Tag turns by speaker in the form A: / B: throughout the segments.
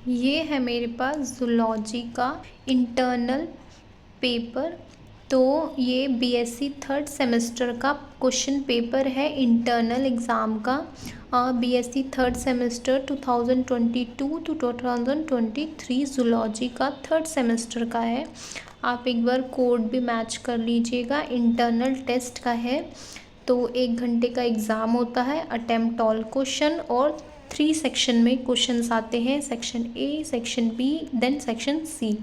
A: ये है मेरे पास जूलॉजी का इंटरनल पेपर। तो ये बीएससी थर्ड सेमेस्टर का क्वेश्चन पेपर है इंटरनल एग्ज़ाम का। BSc third semester 2022 to 2023 zoology का थर्ड सेमेस्टर का है। आप एक बार कोड भी मैच कर लीजिएगा। इंटरनल टेस्ट का है, तो 1 घंटे का एग्ज़ाम होता है। अटेम्प्ट ऑल क्वेश्चन और 3 सेक्शन में क्वेश्चंस आते हैं, section A, section B, then section C.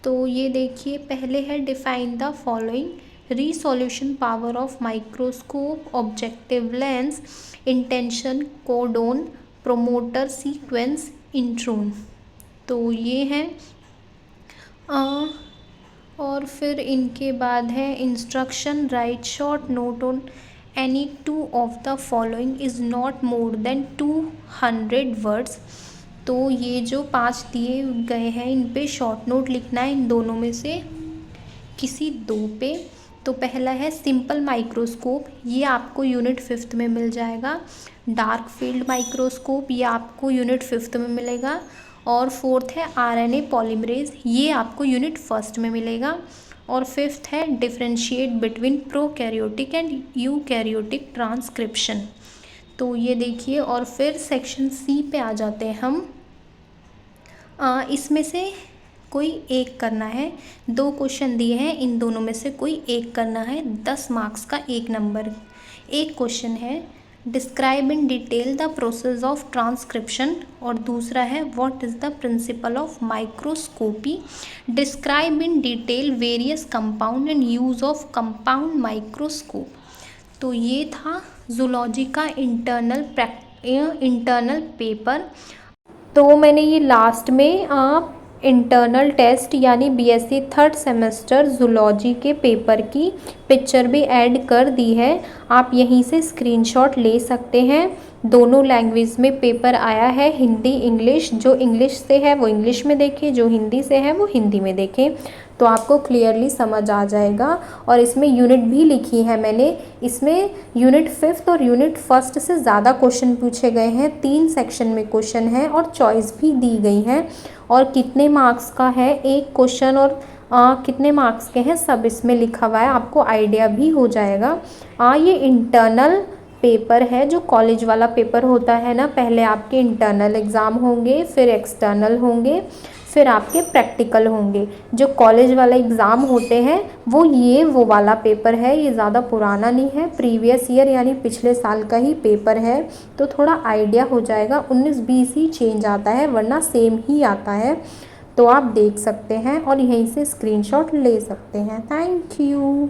A: तो ये देखिए, पहले है define the following resolution power of microscope, objective lens, intention, codon, promoter, sequence, intron. तो ये है। और फिर इनके बाद है instruction, write short note on any 2 of the following is not more than 200 words. तो ये जो 5 दिए गए हैं, इन पे शॉर्ट नोट लिखना है, इन दोनों में से किसी 2 पे। तो पहला है सिंपल माइक्रोस्कोप, ये आपको यूनिट 5th में मिल जाएगा। डार्क फील्ड माइक्रोस्कोप, ये आपको यूनिट 5th में मिलेगा। और 4th है आरएनए पॉलीमरेज, ये आपको यूनिट 1st में मिलेगा। और 5th है differentiate between prokaryotic and eukaryotic transcription. तो ये देखिए, और फिर सेक्शन सी पे आ जाते हैं हम। इसमें से कोई एक करना है। 2 क्वेश्चन दिए हैं, इन दोनों में से कोई एक करना है। 10 मार्क्स का 1 नंबर। एक क्वेश्चन है describe in detail the process of transcription, और दूसरा है what is the principle of microscopy, describe in detail various compound and use of compound microscope. तो ये था जूलॉजी का इंटरनल पेपर। तो मैंने ये लास्ट में इंटरनल टेस्ट यानी बीएससी थर्ड सेमेस्टर जूलॉजी के पेपर की पिक्चर भी ऐड कर दी है। आप यहीं से स्क्रीनशॉट ले सकते हैं। दोनों लैंग्वेज में पेपर आया है, हिंदी इंग्लिश। जो इंग्लिश से है वो इंग्लिश में देखें, जो हिंदी से है वो हिंदी में देखें, तो आपको क्लियरली समझ आ जाएगा। और इसमें यूनिट भी लिखी है मैंने। इसमें यूनिट 5th और यूनिट 1st से ज़्यादा क्वेश्चन पूछे गए हैं। 3 सेक्शन में क्वेश्चन है और चॉइस भी दी गई है। और कितने मार्क्स का है एक क्वेश्चन और कितने मार्क्स के हैं सब इसमें लिखा हुआ है, आपको आइडिया भी हो जाएगा। ये इंटरनल पेपर है, जो कॉलेज वाला पेपर होता है ना, पहले आपके इंटरनल एग्ज़ाम होंगे, फिर एक्सटर्नल होंगे, फिर आपके प्रैक्टिकल होंगे। जो कॉलेज वाला एग्ज़ाम होते हैं वो वाला पेपर है। ये ज़्यादा पुराना नहीं है, प्रीवियस ईयर यानी पिछले साल का ही पेपर है। तो थोड़ा आइडिया हो जाएगा। 19-20 ही चेंज आता है, वरना सेम ही आता है। तो आप देख सकते हैं और यहीं से स्क्रीनशॉट ले सकते हैं। Thank you.